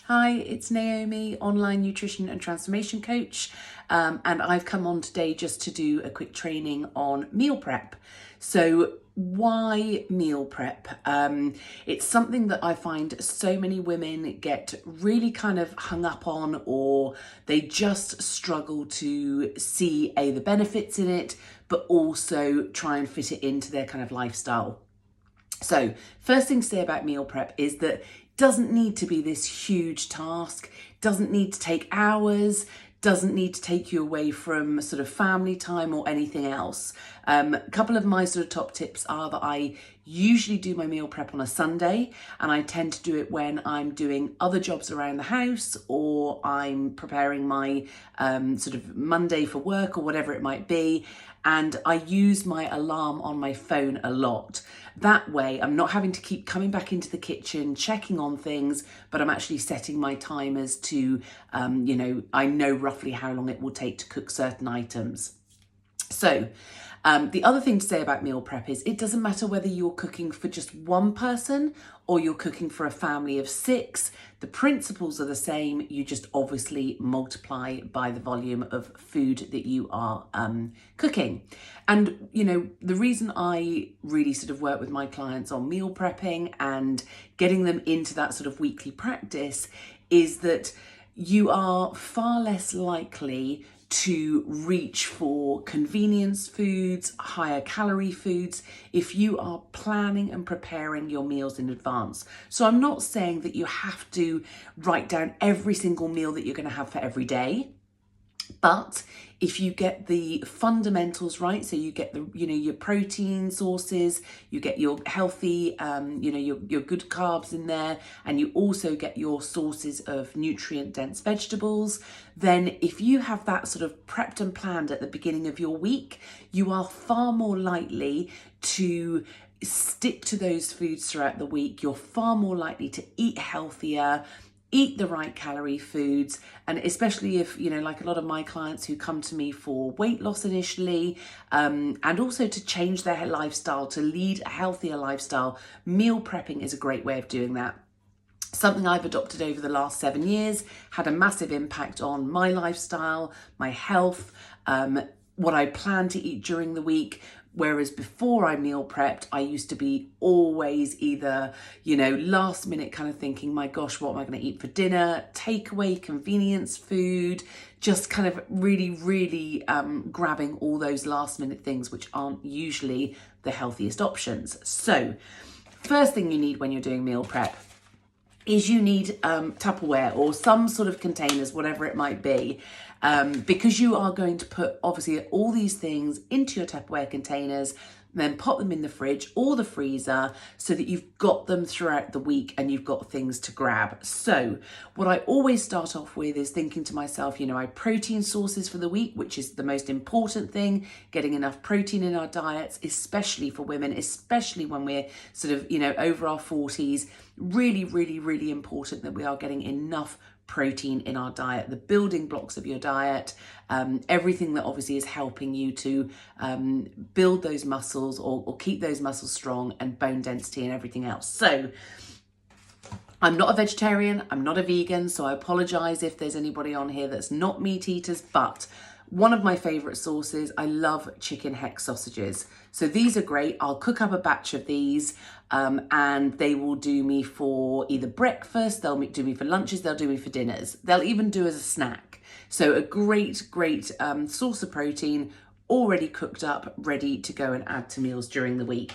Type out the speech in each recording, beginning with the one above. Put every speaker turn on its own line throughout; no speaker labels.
Hi, it's Naomi, online nutrition and transformation coach, and I've come on today just to do a quick training on meal prep. So why meal prep? It's something that I find so many women get really kind of hung up on, or they just struggle to see the benefits in it, but also try and fit it into their kind of lifestyle. So first thing to say about meal prep is that it doesn't need to be this huge task, doesn't need to take hours, doesn't need to take you away from sort of family time or anything else. A couple of my sort of top tips are that I usually do my meal prep on a Sunday, and I tend to do it when I'm doing other jobs around the house, or I'm preparing my sort of Monday for work or whatever it might be. And I use my alarm on my phone a lot. That way I'm not having to keep coming back into the kitchen, checking on things, but I'm actually setting my timers to, I know roughly how long it will take to cook certain items. So the other thing to say about meal prep is it doesn't matter whether you're cooking for just one person or you're cooking for a family of 6. The principles are the same. You just obviously multiply by the volume of food that you are cooking. And, the reason I really sort of work with my clients on meal prepping and getting them into that sort of weekly practice is that you are far less likely to reach for convenience foods, higher calorie foods, if you are planning and preparing your meals in advance. So I'm not saying that you have to write down every single meal that you're going to have for every day. But if you get the fundamentals right, so you get the, your protein sources, you get your healthy, your good carbs in there, and you also get your sources of nutrient dense vegetables, then if you have that sort of prepped and planned at the beginning of your week, you are far more likely to stick to those foods throughout the week. You're far more likely to eat healthier, eat the right calorie foods, and especially if, like a lot of my clients who come to me for weight loss initially, and also to change their lifestyle, to lead a healthier lifestyle, meal prepping is a great way of doing that. Something I've adopted over the last 7 years, had a massive impact on my lifestyle, my health, what I plan to eat during the week. Whereas before I meal prepped, I used to be always either, last minute kind of thinking, my gosh, what am I going to eat for dinner? Takeaway, convenience food, just kind of really grabbing all those last minute things, which aren't usually the healthiest options. So first thing you need when you're doing meal prep is you need Tupperware or some sort of containers, whatever it might be, because you are going to put obviously all these things into your Tupperware containers, then pop them in the fridge or the freezer so that you've got them throughout the week and you've got things to grab. So what I always start off with is thinking to myself, I protein sources for the week, which is the most important thing, getting enough protein in our diets, especially for women, especially when we're sort of, over our 40s, really important that we are getting enough protein in our diet, the building blocks of your diet, everything that obviously is helping you to build those muscles or keep those muscles strong, and bone density and everything else. So I'm not a vegetarian, I'm not a vegan, so I apologize if there's anybody on here that's not meat eaters, but one of my favorite sources, I love chicken hex sausages. So these are great. I'll cook up a batch of these and they will do me for either breakfast, they'll do me for lunches, they'll do me for dinners. They'll even do as a snack. So a great source of protein, already cooked up, ready to go and add to meals during the week.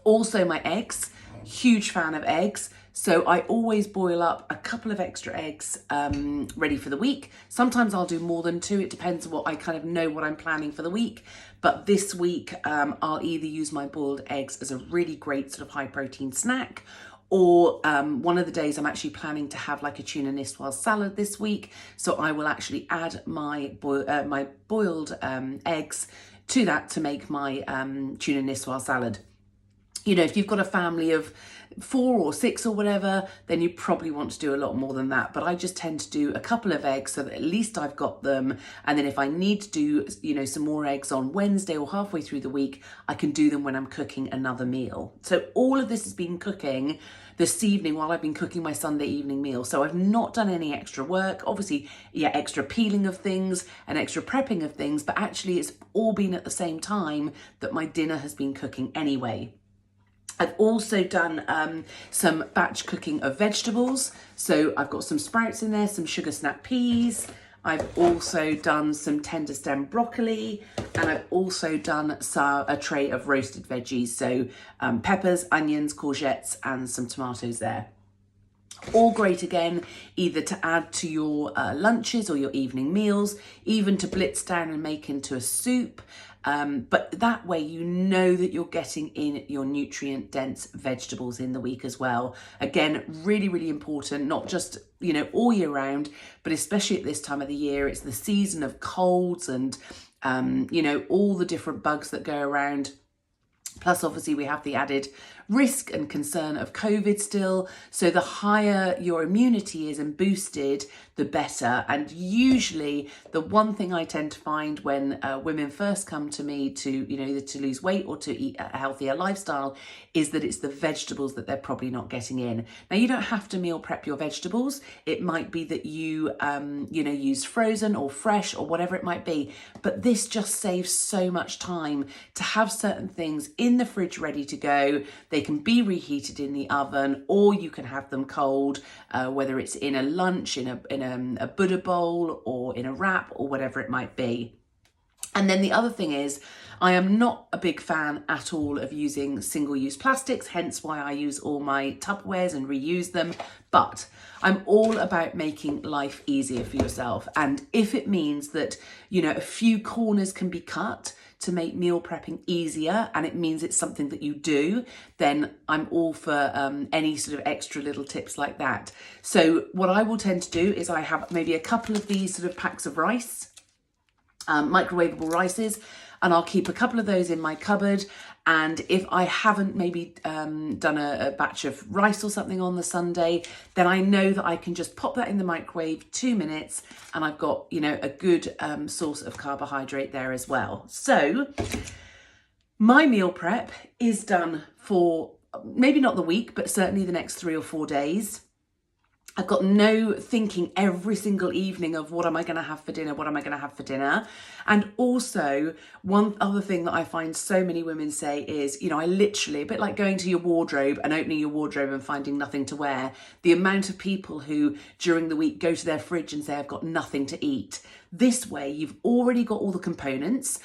Also my eggs, huge fan of eggs. So I always boil up a couple of extra eggs ready for the week. Sometimes I'll do more than 2. It depends on what I kind of know what I'm planning for the week. But this week I'll either use my boiled eggs as a really great sort of high protein snack, or one of the days I'm actually planning to have like a tuna niswal salad this week. So I will actually add my boiled eggs to that to make my tuna niswal salad. If you've got a family of 4 or 6 or whatever, then you probably want to do a lot more than that. But I just tend to do a couple of eggs so that at least I've got them. And then if I need to do, some more eggs on Wednesday or halfway through the week, I can do them when I'm cooking another meal. So all of this has been cooking this evening while I've been cooking my Sunday evening meal. So I've not done any extra work, obviously, yeah, extra peeling of things and extra prepping of things, but actually it's all been at the same time that my dinner has been cooking anyway. I've also done some batch cooking of vegetables. So I've got some sprouts in there, some sugar snap peas. I've also done some tender stem broccoli, and I've also done a tray of roasted veggies. So peppers, onions, courgettes, and some tomatoes there. All great again, either to add to your lunches or your evening meals, even to blitz down and make into a soup. But that way you know that you're getting in your nutrient dense vegetables in the week as well. Again, really, really important, not just, all year round, but especially at this time of the year. It's the season of colds and, all the different bugs that go around. Plus, obviously, we have the added risk and concern of COVID still. So the higher your immunity is and boosted, the better. And usually the one thing I tend to find when women first come to me to, either to lose weight or to eat a healthier lifestyle is that it's the vegetables that they're probably not getting in. Now, you don't have to meal prep your vegetables. It might be that you, use frozen or fresh or whatever it might be. But this just saves so much time to have certain things in the fridge ready to go. They can be reheated in the oven, or you can have them cold, whether it's in a lunch, in a Buddha bowl, or in a wrap, or whatever it might be. And then the other thing is, I am not a big fan at all of using single-use plastics, hence why I use all my Tupperwares and reuse them. But I'm all about making life easier for yourself. And if it means that, a few corners can be cut to make meal prepping easier, and it means it's something that you do, then I'm all for any sort of extra little tips like that. So what I will tend to do is I have maybe a couple of these sort of packs of rice, microwavable rices, and I'll keep a couple of those in my cupboard. And if I haven't maybe done a batch of rice or something on the Sunday, then I know that I can just pop that in the microwave 2 minutes, and I've got, a good source of carbohydrate there as well. So my meal prep is done for maybe not the week, but certainly the next 3 or 4 days. I've got no thinking every single evening of what am I going to have for dinner? What am I going to have for dinner? And also, one other thing that I find so many women say is, I literally, a bit like going to your wardrobe and opening your wardrobe and finding nothing to wear, the amount of people who during the week go to their fridge and say, I've got nothing to eat. This way, you've already got all the components.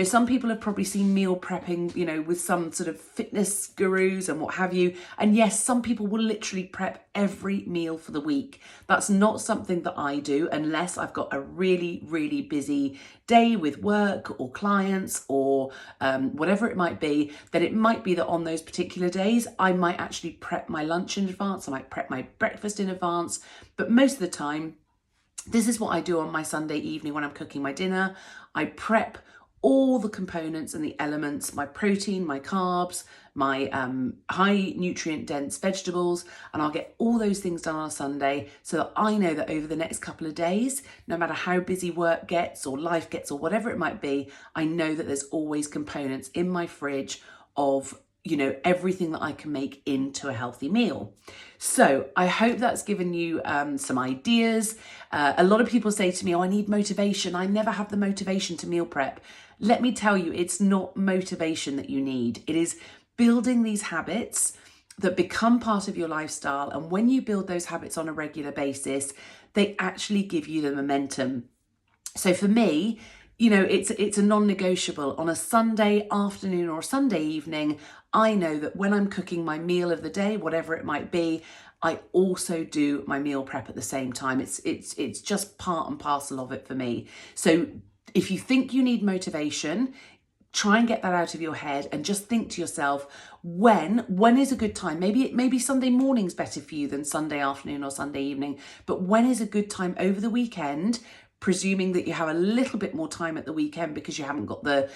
Some people have probably seen meal prepping, with some sort of fitness gurus and what have you. And yes, some people will literally prep every meal for the week. That's not something that I do unless I've got a really, really busy day with work or clients or whatever it might be. Then it might be that on those particular days, I might actually prep my lunch in advance. I might prep my breakfast in advance. But most of the time, this is what I do on my Sunday evening when I'm cooking my dinner. I prep all the components and the elements, my protein, my carbs, my high nutrient dense vegetables, and I'll get all those things done on a Sunday so that I know that over the next couple of days, no matter how busy work gets or life gets or whatever it might be, I know that there's always components in my fridge of everything that I can make into a healthy meal. So I hope that's given you some ideas. A lot of people say to me, I need motivation. I never have the motivation to meal prep. Let me tell you, it's not motivation that you need. It is building these habits that become part of your lifestyle. And when you build those habits on a regular basis, they actually give you the momentum. So for me, it's a non-negotiable. On a Sunday afternoon or a Sunday evening, I know that when I'm cooking my meal of the day, whatever it might be, I also do my meal prep at the same time. It's just part and parcel of it for me. So if you think you need motivation, try and get that out of your head and just think to yourself, when is a good time? Maybe Sunday morning's better for you than Sunday afternoon or Sunday evening, but when is a good time over the weekend, presuming that you have a little bit more time at the weekend because you haven't got the,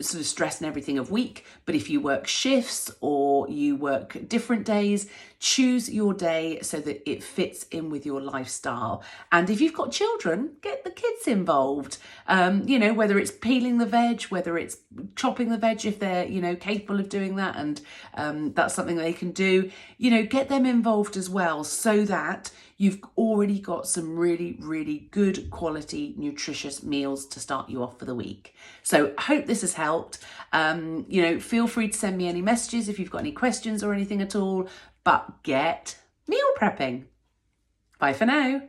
sort of stress and everything of week. But if you work shifts or you work different days, Choose your day so that it fits in with your lifestyle. And if you've got children, get the kids involved. Whether it's peeling the veg, whether it's chopping the veg if they're, capable of doing that, and that's something they can do. Get them involved as well, so that you've already got some really, really good quality, nutritious meals to start you off for the week. So I hope this has helped. Feel free to send me any messages if you've got any questions or anything at all, but get meal prepping. Bye for now.